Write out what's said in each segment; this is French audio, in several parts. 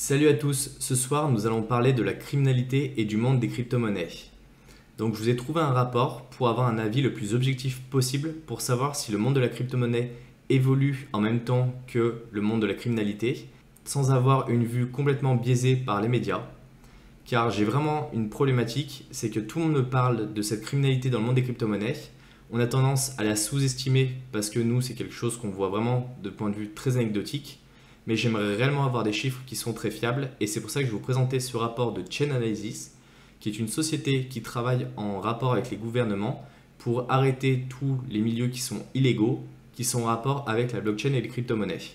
Salut à tous, ce soir nous allons parler de la criminalité et du monde des crypto-monnaies. Donc je vous ai trouvé un rapport pour avoir un avis le plus objectif possible pour savoir si le monde de la crypto-monnaie évolue en même temps que le monde de la criminalité, sans avoir une vue complètement biaisée par les médias. Car j'ai vraiment une problématique, c'est que tout le monde me parle de cette criminalité dans le monde des crypto-monnaies. On a tendance à la sous-estimer parce que nous c'est quelque chose qu'on voit vraiment de point de vue très anecdotique. Mais j'aimerais réellement avoir des chiffres qui sont très fiables et c'est pour ça que je vais vous présenter ce rapport de Chainalysis, qui est une société qui travaille en rapport avec les gouvernements pour arrêter tous les milieux qui sont illégaux, qui sont en rapport avec la blockchain et les crypto-monnaies.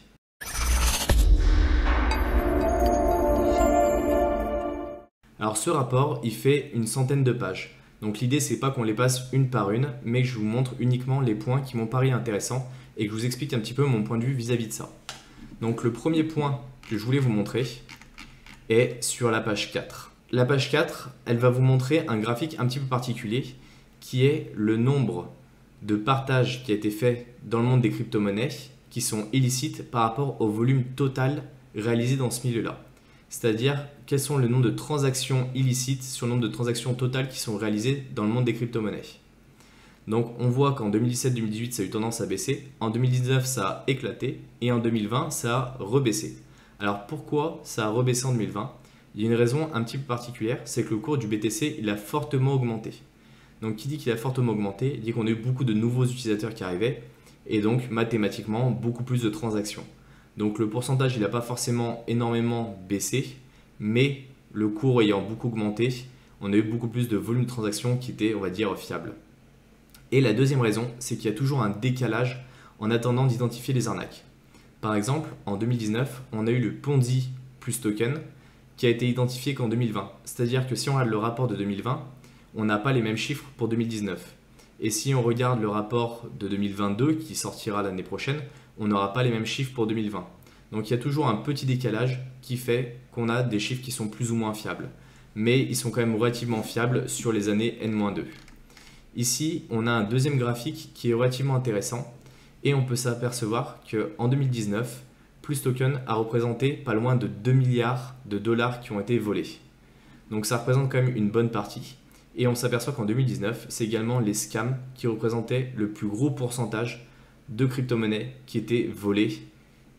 Alors ce rapport, il fait une centaine de pages. Donc l'idée, c'est pas qu'on les passe une par une, mais que je vous montre uniquement les points qui m'ont paru intéressants et que je vous explique un petit peu mon point de vue vis-à-vis de ça. Donc le premier point que je voulais vous montrer est sur la page 4. La page 4, elle va vous montrer un graphique un petit peu particulier qui est le nombre de partages qui a été fait dans le monde des crypto-monnaies qui sont illicites par rapport au volume total réalisé dans ce milieu-là. C'est-à-dire quels sont le nombre de transactions illicites sur le nombre de transactions totales qui sont réalisées dans le monde des crypto-monnaies. Donc on voit qu'en 2017-2018 ça a eu tendance à baisser, en 2019 ça a éclaté et en 2020 ça a rebaissé. Alors pourquoi ça a rebaissé en 2020? Il y a une raison un petit peu particulière, c'est que le cours du BTC il a fortement augmenté. Donc qui dit qu'il a fortement augmenté, il dit qu'on a eu beaucoup de nouveaux utilisateurs qui arrivaient et donc mathématiquement beaucoup plus de transactions. Donc le pourcentage il n'a pas forcément énormément baissé, mais le cours ayant beaucoup augmenté, on a eu beaucoup plus de volume de transactions qui étaient on va dire fiables. Et la deuxième raison, c'est qu'il y a toujours un décalage en attendant d'identifier les arnaques. Par exemple, en 2019, on a eu le Ponzi plus token qui a été identifié qu'en 2020. C'est-à-dire que si on regarde le rapport de 2020, on n'a pas les mêmes chiffres pour 2019. Et si on regarde le rapport de 2022 qui sortira l'année prochaine, on n'aura pas les mêmes chiffres pour 2020. Donc il y a toujours un petit décalage qui fait qu'on a des chiffres qui sont plus ou moins fiables. Mais ils sont quand même relativement fiables sur les années N-2. Ici, on a un deuxième graphique qui est relativement intéressant et on peut s'apercevoir qu'en 2019, Plus Token a représenté pas loin de 2 milliards de dollars qui ont été volés. Donc ça représente quand même une bonne partie. Et on s'aperçoit qu'en 2019, c'est également les scams qui représentaient le plus gros pourcentage de crypto-monnaies qui étaient volées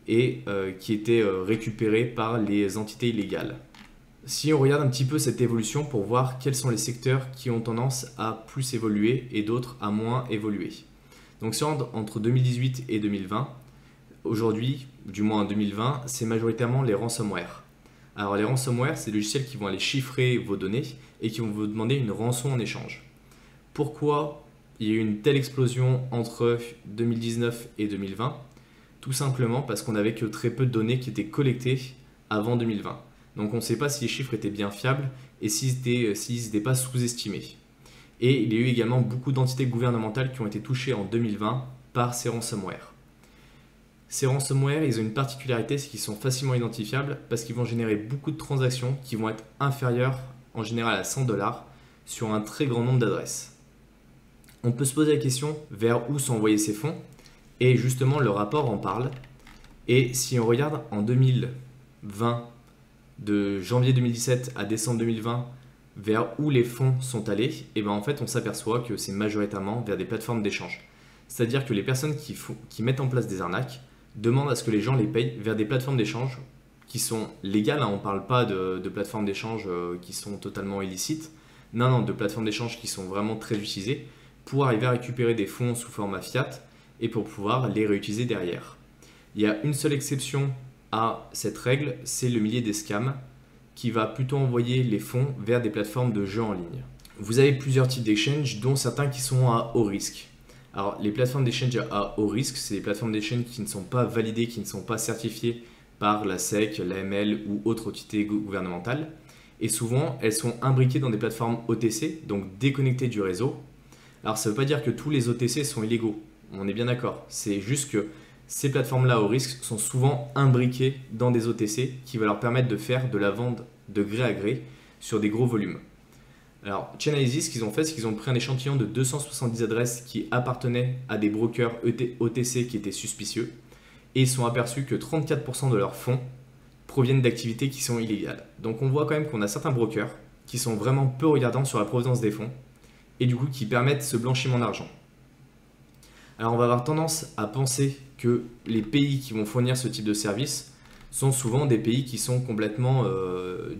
et qui étaient récupérées par les entités illégales. Si on regarde un petit peu cette évolution pour voir quels sont les secteurs qui ont tendance à plus évoluer et d'autres à moins évoluer. Donc si on entre 2018 et 2020, aujourd'hui, du moins en 2020, c'est majoritairement les ransomware. Alors les ransomware, c'est des logiciels qui vont aller chiffrer vos données et qui vont vous demander une rançon en échange. Pourquoi il y a eu une telle explosion entre 2019 et 2020? Tout simplement parce qu'on n'avait que très peu de données qui étaient collectées avant 2020. Donc on ne sait pas si les chiffres étaient bien fiables et s'ils n'étaient pas sous-estimés. Et il y a eu également beaucoup d'entités gouvernementales qui ont été touchées en 2020 par ces ransomware. Ces ransomware, ils ont une particularité, c'est qu'ils sont facilement identifiables parce qu'ils vont générer beaucoup de transactions qui vont être inférieures en général à 100 $ sur un très grand nombre d'adresses. On peut se poser la question vers où sont envoyés ces fonds et justement le rapport en parle. Et si on regarde en 2020, de janvier 2017 à décembre 2020, vers où les fonds sont allés, et bien en fait on s'aperçoit que c'est majoritairement vers des plateformes d'échange. C'est-à-dire que les personnes qui mettent en place des arnaques demandent à ce que les gens les payent vers des plateformes d'échange qui sont légales, hein, on ne parle pas de plateformes d'échange qui sont totalement illicites, non, de plateformes d'échange qui sont vraiment très utilisées pour arriver à récupérer des fonds sous format fiat et pour pouvoir les réutiliser derrière. Il y a une seule exception à cette règle, c'est le milieu des scams qui va plutôt envoyer les fonds vers des plateformes de jeux en ligne. Vous avez plusieurs types d'exchange, dont certains qui sont à haut risque. Alors les plateformes d'exchange à haut risque, c'est des plateformes d'exchange qui ne sont pas validées, qui ne sont pas certifiées par la SEC, l'AML ou autre entité gouvernementale. Et souvent, elles sont imbriquées dans des plateformes OTC, donc déconnectées du réseau. Alors ça ne veut pas dire que tous les OTC sont illégaux, on est bien d'accord. C'est juste que ces plateformes-là au risque sont souvent imbriquées dans des OTC qui va leur permettre de faire de la vente de gré à gré sur des gros volumes. Alors, Chainalysis, ce qu'ils ont fait, c'est qu'ils ont pris un échantillon de 270 adresses qui appartenaient à des brokers OTC qui étaient suspicieux et ils sont aperçus que 34% de leurs fonds proviennent d'activités qui sont illégales. Donc on voit quand même qu'on a certains brokers qui sont vraiment peu regardants sur la provenance des fonds et du coup qui permettent ce blanchiment d'argent. Alors on va avoir tendance à penser que les pays qui vont fournir ce type de service sont souvent des pays qui sont complètement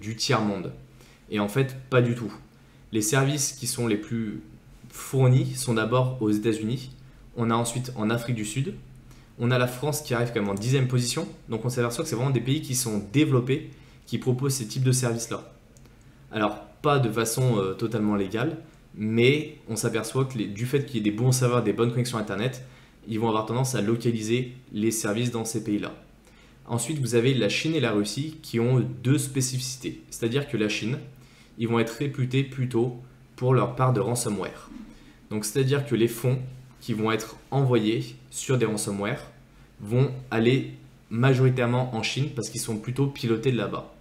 du tiers-monde. Et en fait, pas du tout. Les services qui sont les plus fournis sont d'abord aux États-Unis, on a ensuite en Afrique du Sud, on a la France qui arrive quand même en 10e position, donc on s'aperçoit que c'est vraiment des pays qui sont développés, qui proposent ces types de services-là. Alors, pas de façon totalement légale, mais on s'aperçoit que du fait qu'il y ait des bons serveurs, des bonnes connexions Internet, ils vont avoir tendance à localiser les services dans ces pays-là. Ensuite, vous avez la Chine et la Russie qui ont deux spécificités. C'est-à-dire que la Chine, ils vont être réputés plutôt pour leur part de ransomware. Donc, c'est-à-dire que les fonds qui vont être envoyés sur des ransomware vont aller majoritairement en Chine parce qu'ils sont plutôt pilotés de là-bas.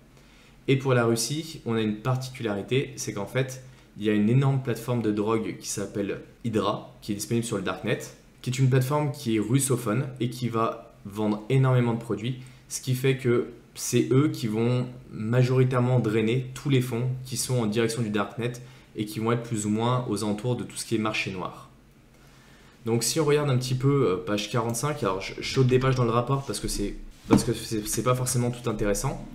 Et pour la Russie, on a une particularité, c'est qu'en fait, il y a une énorme plateforme de drogue qui s'appelle Hydra, qui est disponible sur le Darknet, qui est une plateforme qui est russophone et qui va vendre énormément de produits, ce qui fait que c'est eux qui vont majoritairement drainer tous les fonds qui sont en direction du Darknet et qui vont être plus ou moins aux alentours de tout ce qui est marché noir. Donc si on regarde un petit peu page 45, alors je saute des pages dans le rapport parce que c'est pas forcément tout intéressant.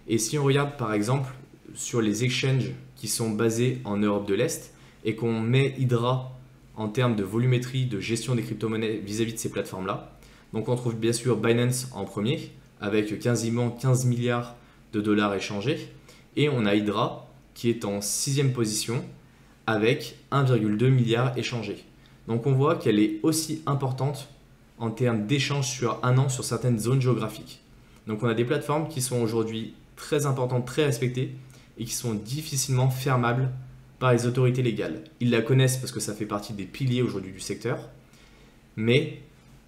Et si on regarde par exemple sur les exchanges qui sont basés en Europe de l'Est et qu'on met Hydra en termes de volumétrie de gestion des crypto-monnaies vis-à-vis de ces plateformes-là, donc on trouve bien sûr Binance en premier avec quasiment 15 milliards de dollars échangés et on a Hydra qui est en 6e position avec 1,2 milliard échangés. Donc on voit qu'elle est aussi importante en termes d'échanges sur un an sur certaines zones géographiques. Donc on a des plateformes qui sont aujourd'hui très importantes, très respectées et qui sont difficilement fermables par les autorités légales. Ils la connaissent parce que ça fait partie des piliers aujourd'hui du secteur, mais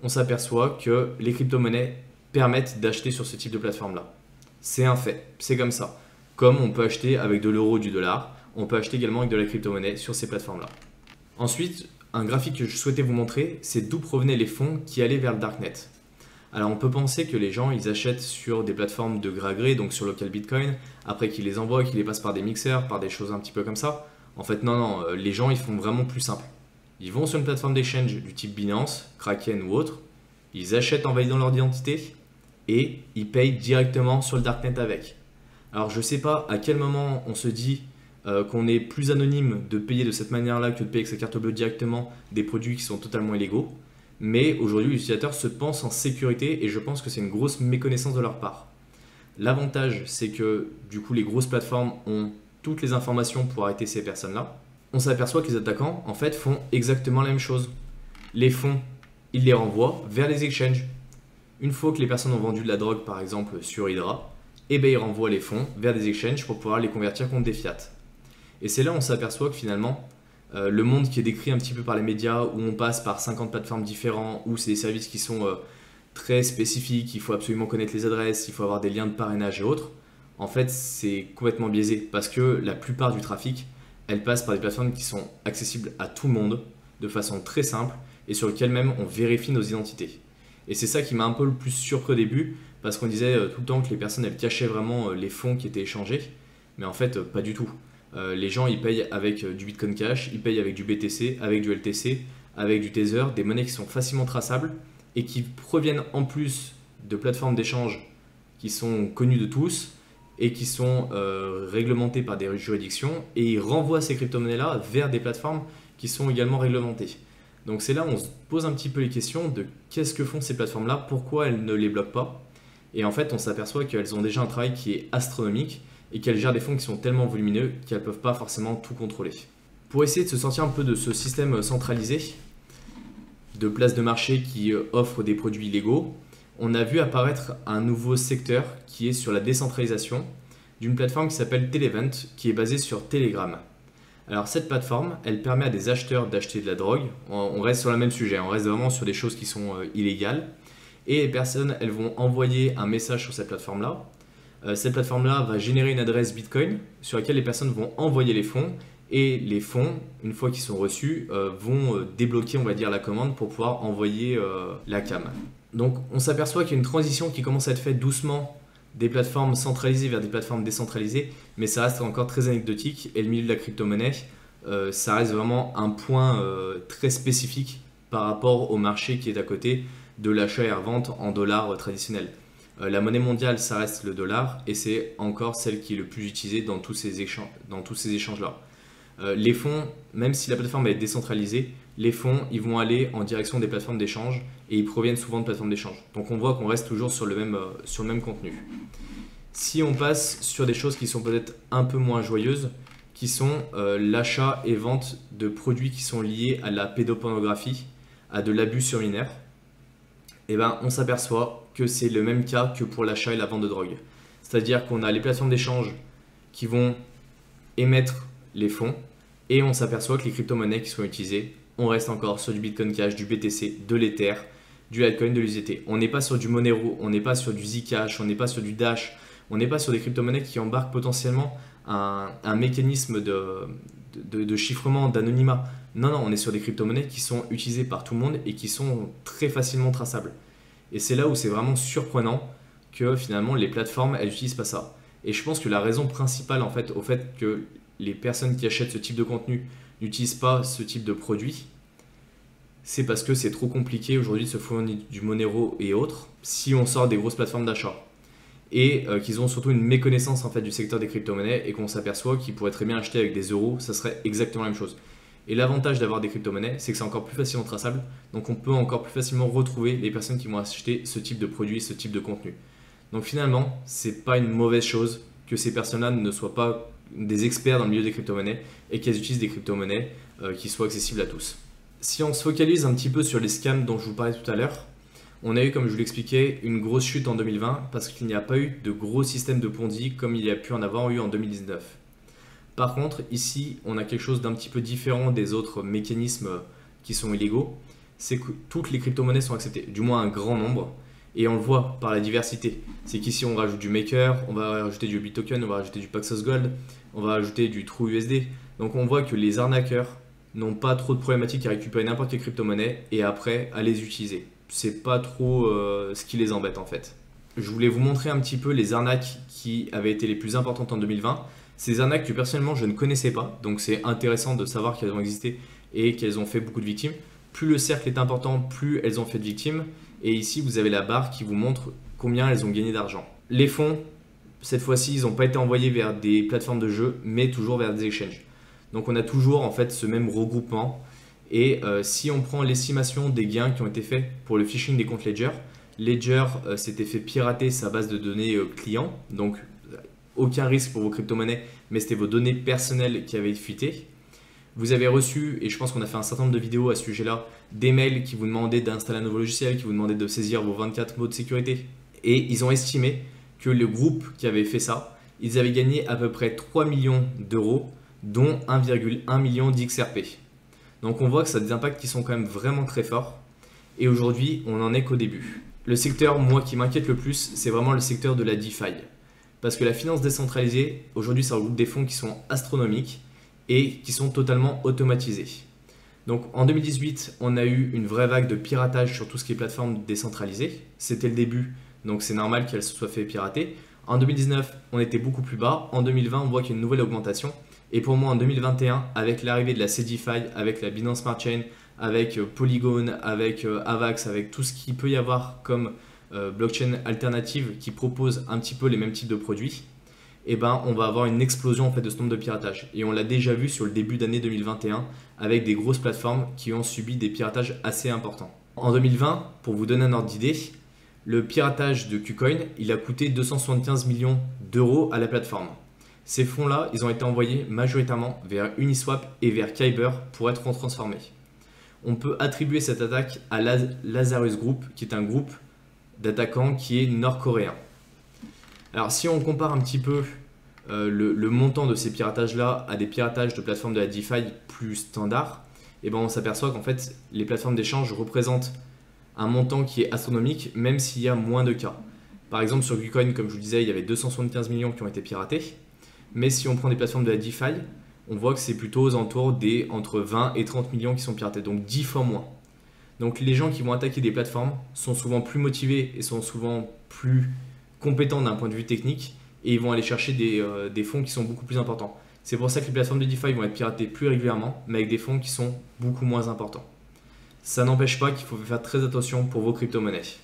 on s'aperçoit que les crypto-monnaies permettent d'acheter sur ce type de plateforme-là. C'est un fait, c'est comme ça. Comme on peut acheter avec de l'euro ou du dollar, on peut acheter également avec de la crypto-monnaie sur ces plateformes-là. Ensuite, un graphique que je souhaitais vous montrer, c'est d'où provenaient les fonds qui allaient vers le Darknet. Alors on peut penser que les gens, ils achètent sur des plateformes de gré à gré, donc sur Local Bitcoin, après qu'ils les envoient, qu'ils les passent par des mixeurs, par des choses un petit peu comme ça. En fait, non, les gens, ils font vraiment plus simple. Ils vont sur une plateforme d'exchange du type Binance, Kraken ou autre, ils achètent en validant leur identité et ils payent directement sur le Darknet avec. Alors je ne sais pas à quel moment on se dit qu'on est plus anonyme de payer de cette manière-là que de payer avec sa carte bleue directement des produits qui sont totalement illégaux. Mais aujourd'hui, l'utilisateur se pense en sécurité et je pense que c'est une grosse méconnaissance de leur part. L'avantage, c'est que du coup, les grosses plateformes ont toutes les informations pour arrêter ces personnes-là. On s'aperçoit que les attaquants, en fait, font exactement la même chose. Les fonds, ils les renvoient vers les exchanges. Une fois que les personnes ont vendu de la drogue, par exemple, sur Hydra, eh bien, ils renvoient les fonds vers des exchanges pour pouvoir les convertir contre des fiat. Et c'est là où on s'aperçoit que finalement, le monde qui est décrit un petit peu par les médias, où on passe par 50 plateformes différentes, où c'est des services qui sont très spécifiques, il faut absolument connaître les adresses, il faut avoir des liens de parrainage et autres, en fait, c'est complètement biaisé parce que la plupart du trafic, elle passe par des plateformes qui sont accessibles à tout le monde de façon très simple et sur lesquelles même on vérifie nos identités. Et c'est ça qui m'a un peu le plus surpris au début parce qu'on disait tout le temps que les personnes, elles cachaient vraiment les fonds qui étaient échangés, mais en fait, pas du tout. Les gens, ils payent avec du Bitcoin Cash, ils payent avec du BTC, avec du LTC, avec du Tether, des monnaies qui sont facilement traçables et qui proviennent en plus de plateformes d'échange qui sont connues de tous et qui sont réglementées par des juridictions et ils renvoient ces crypto-monnaies-là vers des plateformes qui sont également réglementées. Donc c'est là où on se pose un petit peu les questions de qu'est-ce que font ces plateformes-là, pourquoi elles ne les bloquent pas. Et en fait, on s'aperçoit qu'elles ont déjà un travail qui est astronomique et qu'elles gèrent des fonds qui sont tellement volumineux qu'elles ne peuvent pas forcément tout contrôler. Pour essayer de se sortir un peu de ce système centralisé de places de marché qui offrent des produits illégaux, on a vu apparaître un nouveau secteur qui est sur la décentralisation d'une plateforme qui s'appelle Televent, qui est basée sur Telegram. Alors cette plateforme, elle permet à des acheteurs d'acheter de la drogue, on reste sur le même sujet, on reste vraiment sur des choses qui sont illégales, et les personnes, elles vont envoyer un message sur cette plateforme-là. Cette plateforme-là va générer une adresse Bitcoin sur laquelle les personnes vont envoyer les fonds et les fonds, une fois qu'ils sont reçus, vont débloquer, on va dire, la commande pour pouvoir envoyer la cam. Donc on s'aperçoit qu'il y a une transition qui commence à être faite doucement des plateformes centralisées vers des plateformes décentralisées, mais ça reste encore très anecdotique et le milieu de la crypto-monnaie, ça reste vraiment un point très spécifique par rapport au marché qui est à côté de l'achat et revente en dollars traditionnels. La monnaie mondiale, ça reste le dollar et c'est encore celle qui est le plus utilisée dans tous ces échanges-là. Les fonds, même si la plateforme est décentralisée, les fonds ils vont aller en direction des plateformes d'échange et ils proviennent souvent de plateformes d'échange. Donc on voit qu'on reste toujours sur le même contenu. Si on passe sur des choses qui sont peut-être un peu moins joyeuses, qui sont l'achat et vente de produits qui sont liés à la pédopornographie, à de l'abus sur mineurs, et ben, on s'aperçoit que c'est le même cas que pour l'achat et la vente de drogue. C'est-à-dire qu'on a les plateformes d'échange qui vont émettre les fonds et on s'aperçoit que les crypto-monnaies qui sont utilisées, on reste encore sur du Bitcoin Cash, du BTC, de l'Ether, du Litecoin, de l'USDT. On n'est pas sur du Monero, on n'est pas sur du Zcash, on n'est pas sur du Dash, on n'est pas sur des crypto-monnaies qui embarquent potentiellement un mécanisme de chiffrement, d'anonymat. Non, on est sur des crypto-monnaies qui sont utilisées par tout le monde et qui sont très facilement traçables. Et c'est là où c'est vraiment surprenant que finalement les plateformes, elles n'utilisent pas ça. Et je pense que la raison principale en fait, au fait que les personnes qui achètent ce type de contenu n'utilisent pas ce type de produit, c'est parce que c'est trop compliqué aujourd'hui de se fournir du Monero et autres si on sort des grosses plateformes d'achat. Et qu'ils ont surtout une méconnaissance en fait, du secteur des crypto-monnaies et qu'on s'aperçoit qu'ils pourraient très bien acheter avec des euros, ça serait exactement la même chose. Et l'avantage d'avoir des crypto-monnaies, c'est que c'est encore plus facilement traçable, donc on peut encore plus facilement retrouver les personnes qui vont acheter ce type de produit, ce type de contenu. Donc finalement, c'est pas une mauvaise chose que ces personnes-là ne soient pas des experts dans le milieu des crypto-monnaies et qu'elles utilisent des crypto-monnaies qui soient accessibles à tous. Si on se focalise un petit peu sur les scams dont je vous parlais tout à l'heure, on a eu, comme je vous l'expliquais, une grosse chute en 2020 parce qu'il n'y a pas eu de gros système de Ponzi comme il y a pu en avoir eu en 2019. Par contre, ici, on a quelque chose d'un petit peu différent des autres mécanismes qui sont illégaux, c'est que toutes les crypto-monnaies sont acceptées, du moins un grand nombre, et on le voit par la diversité. C'est qu'ici, on rajoute du Maker, on va rajouter du BitToken, on va rajouter du Paxos Gold, on va rajouter du TrueUSD. Donc on voit que les arnaqueurs n'ont pas trop de problématiques à récupérer n'importe quelle crypto-monnaie et après à les utiliser. C'est pas trop ce qui les embête en fait. Je voulais vous montrer un petit peu les arnaques qui avaient été les plus importantes en 2020. Ces arnaques que personnellement je ne connaissais pas, donc c'est intéressant de savoir qu'elles ont existé et qu'elles ont fait beaucoup de victimes. Plus le cercle est important, plus elles ont fait de victimes. Et ici vous avez la barre qui vous montre combien elles ont gagné d'argent. Les fonds, cette fois-ci, ils n'ont pas été envoyés vers des plateformes de jeux, mais toujours vers des exchanges. Donc on a toujours en fait ce même regroupement. Et si on prend l'estimation des gains qui ont été faits pour le phishing des comptes Ledger s'était fait pirater sa base de données client, donc aucun risque pour vos crypto-monnaies, mais c'était vos données personnelles qui avaient fuité. Vous avez reçu, et je pense qu'on a fait un certain nombre de vidéos à ce sujet-là, des mails qui vous demandaient d'installer un nouveau logiciel, qui vous demandaient de saisir vos 24 mots de sécurité. Et ils ont estimé que le groupe qui avait fait ça, ils avaient gagné à peu près 3 millions d'euros, dont 1,1 million d'XRP. Donc on voit que ça a des impacts qui sont quand même vraiment très forts. Et aujourd'hui, on n'en est qu'au début. Le secteur, moi, qui m'inquiète le plus, c'est vraiment le secteur de la DeFi. Parce que la finance décentralisée, aujourd'hui, ça regroupe des fonds qui sont astronomiques et qui sont totalement automatisés. Donc en 2018, on a eu une vraie vague de piratage sur tout ce qui est plateforme décentralisée. C'était le début, donc c'est normal qu'elle se soit fait pirater. En 2019, on était beaucoup plus bas. En 2020, on voit qu'il y a une nouvelle augmentation. Et pour moi, en 2021, avec l'arrivée de la CDFI, avec la Binance Smart Chain, avec Polygon, avec Avax, avec tout ce qu'il peut y avoir comme blockchain alternative qui propose un petit peu les mêmes types de produits, eh ben, on va avoir une explosion en fait, de ce nombre de piratages. Et on l'a déjà vu sur le début d'année 2021 avec des grosses plateformes qui ont subi des piratages assez importants. En 2020, pour vous donner un ordre d'idée, le piratage de KuCoin, il a coûté 275 millions d'euros à la plateforme. Ces fonds-là, ils ont été envoyés majoritairement vers Uniswap et vers Kyber pour être transformés. On peut attribuer cette attaque à Lazarus Group, qui est un groupe d'attaquants qui est nord-coréen. Alors si on compare un petit peu le montant de ces piratages-là à des piratages de plateformes de la DeFi plus standards, eh ben on s'aperçoit qu'en fait les plateformes d'échange représentent un montant qui est astronomique, même s'il y a moins de cas. Par exemple sur KuCoin, comme je vous disais, il y avait 275 millions qui ont été piratés. Mais si on prend des plateformes de la DeFi, on voit que c'est plutôt aux alentours des entre 20 et 30 millions qui sont piratés, donc 10 fois moins. Donc les gens qui vont attaquer des plateformes sont souvent plus motivés et sont souvent plus compétents d'un point de vue technique et ils vont aller chercher des fonds qui sont beaucoup plus importants. C'est pour ça que les plateformes de DeFi vont être piratées plus régulièrement, mais avec des fonds qui sont beaucoup moins importants. Ça n'empêche pas qu'il faut faire très attention pour vos crypto-monnaies.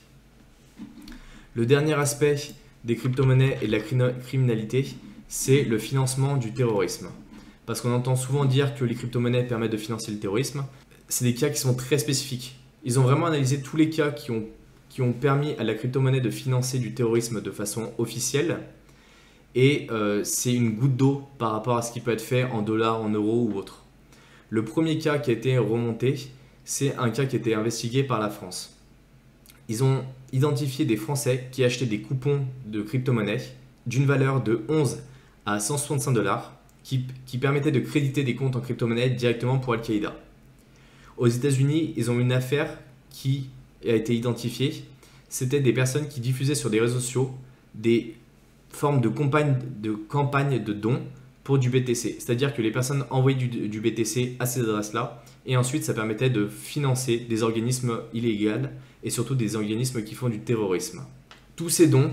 Le dernier aspect des crypto-monnaies et de la criminalité, c'est le financement du terrorisme. Parce qu'on entend souvent dire que les crypto-monnaies permettent de financer le terrorisme. C'est des cas qui sont très spécifiques. Ils ont vraiment analysé tous les cas qui ont permis à la crypto-monnaie de financer du terrorisme de façon officielle. Et c'est une goutte d'eau par rapport à ce qui peut être fait en dollars, en euros ou autre. Le premier cas qui a été remonté, c'est un cas qui a été investigué par la France. Ils ont identifié des Français qui achetaient des coupons de crypto-monnaie d'une valeur de 11 à 165 dollars qui permettaient de créditer des comptes en crypto-monnaie directement pour Al-Qaïda. Aux États-Unis, ils ont une affaire qui a été identifiée. C'était des personnes qui diffusaient sur des réseaux sociaux des forme de campagne de dons pour du BTC. C'est-à-dire que les personnes envoyaient du BTC à ces adresses-là et ensuite ça permettait de financer des organismes illégaux et surtout des organismes qui font du terrorisme. Tous ces dons,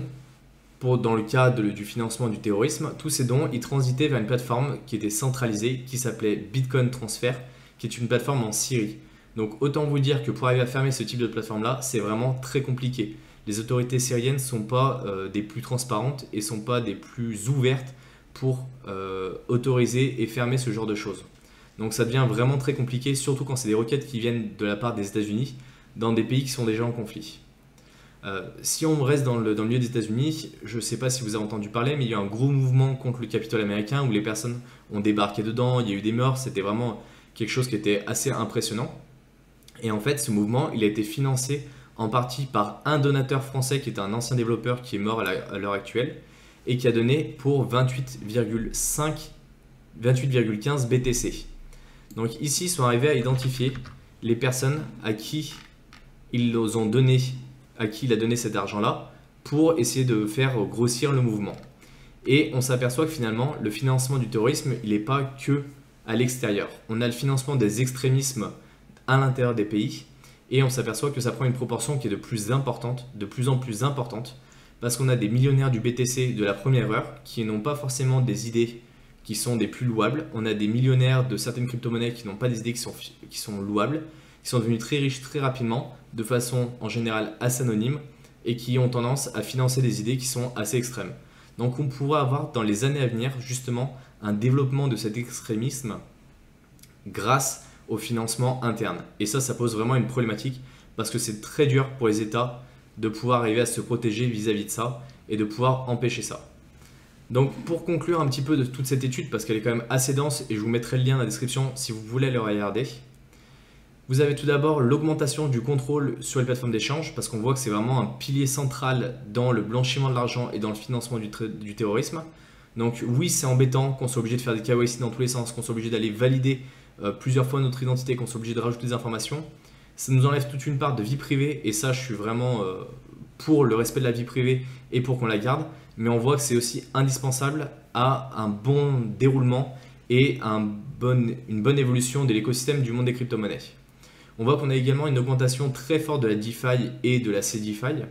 dans le cas du financement du terrorisme, tous ces dons, ils transitaient vers une plateforme qui était centralisée qui s'appelait Bitcoin Transfer, qui est une plateforme en Syrie. Donc autant vous dire que pour arriver à fermer ce type de plateforme-là, c'est vraiment très compliqué. Les autorités syriennes ne sont pas des plus transparentes et ne sont pas des plus ouvertes pour autoriser et fermer ce genre de choses. Donc ça devient vraiment très compliqué, surtout quand c'est des requêtes qui viennent de la part des États-Unis dans des pays qui sont déjà en conflit. Si on reste dans le milieu des États-Unis, je ne sais pas si vous avez entendu parler, mais il y a eu un gros mouvement contre le Capitole américain où les personnes ont débarqué dedans, il y a eu des morts, c'était vraiment quelque chose qui était assez impressionnant. Et en fait, ce mouvement, il a été financé en partie par un donateur français qui est un ancien développeur qui est mort à l'heure actuelle et qui a donné pour 28,15 BTC. Donc ici, ils sont arrivés à identifier les personnes à qui ils ont donné, à qui il a donné cet argent-là pour essayer de faire grossir le mouvement. Et on s'aperçoit que finalement, le financement du terrorisme, il n'est pas que à l'extérieur. On a le financement des extrémismes à l'intérieur des pays. Et on s'aperçoit que ça prend une proportion qui est de plus en plus importante, parce qu'on a des millionnaires du BTC de la première heure qui n'ont pas forcément des idées qui sont des plus louables. On a des millionnaires de certaines crypto-monnaies qui n'ont pas des idées qui sont louables, qui sont devenus très riches très rapidement, de façon en général assez anonyme, et qui ont tendance à financer des idées qui sont assez extrêmes. Donc on pourra avoir dans les années à venir justement un développement de cet extrémisme grâce au financement interne. Et ça pose vraiment une problématique parce que c'est très dur pour les États de pouvoir arriver à se protéger vis-à-vis de ça et de pouvoir empêcher ça. Donc pour conclure un petit peu de toute cette étude, parce qu'elle est quand même assez dense et je vous mettrai le lien dans la description si vous voulez le regarder, vous avez tout d'abord l'augmentation du contrôle sur les plateformes d'échange parce qu'on voit que c'est vraiment un pilier central dans le blanchiment de l'argent et dans le financement du terrorisme. Donc oui, c'est embêtant qu'on soit obligé de faire des KYC dans tous les sens, qu'on soit obligé d'aller valider plusieurs fois notre identité, qu'on soit obligé de rajouter des informations. Ça nous enlève toute une part de vie privée et ça, je suis vraiment pour le respect de la vie privée et pour qu'on la garde. Mais on voit que c'est aussi indispensable à un bon déroulement et une bonne évolution de l'écosystème du monde des crypto-monnaies. On voit qu'on a également une augmentation très forte de la DeFi et de la CeDeFi.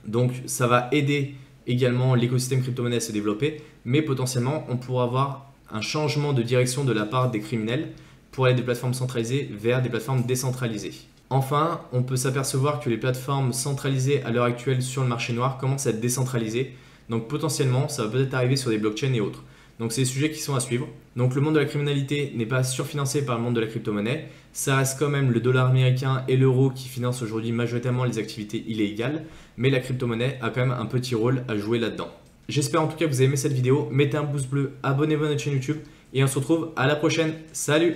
Donc ça va aider également l'écosystème crypto-monnaie à se développer, mais potentiellement on pourra avoir un changement de direction de la part des criminels pour aller des plateformes centralisées vers des plateformes décentralisées. Enfin, on peut s'apercevoir que les plateformes centralisées à l'heure actuelle sur le marché noir commencent à être décentralisées. Donc potentiellement, ça va peut-être arriver sur des blockchains et autres. Donc c'est des sujets qui sont à suivre. Donc le monde de la criminalité n'est pas surfinancé par le monde de la crypto-monnaie. Ça reste quand même le dollar américain et l'euro qui financent aujourd'hui majoritairement les activités illégales. Mais la crypto-monnaie a quand même un petit rôle à jouer là-dedans. J'espère en tout cas que vous avez aimé cette vidéo. Mettez un pouce bleu, abonnez-vous à notre chaîne YouTube et on se retrouve à la prochaine. Salut!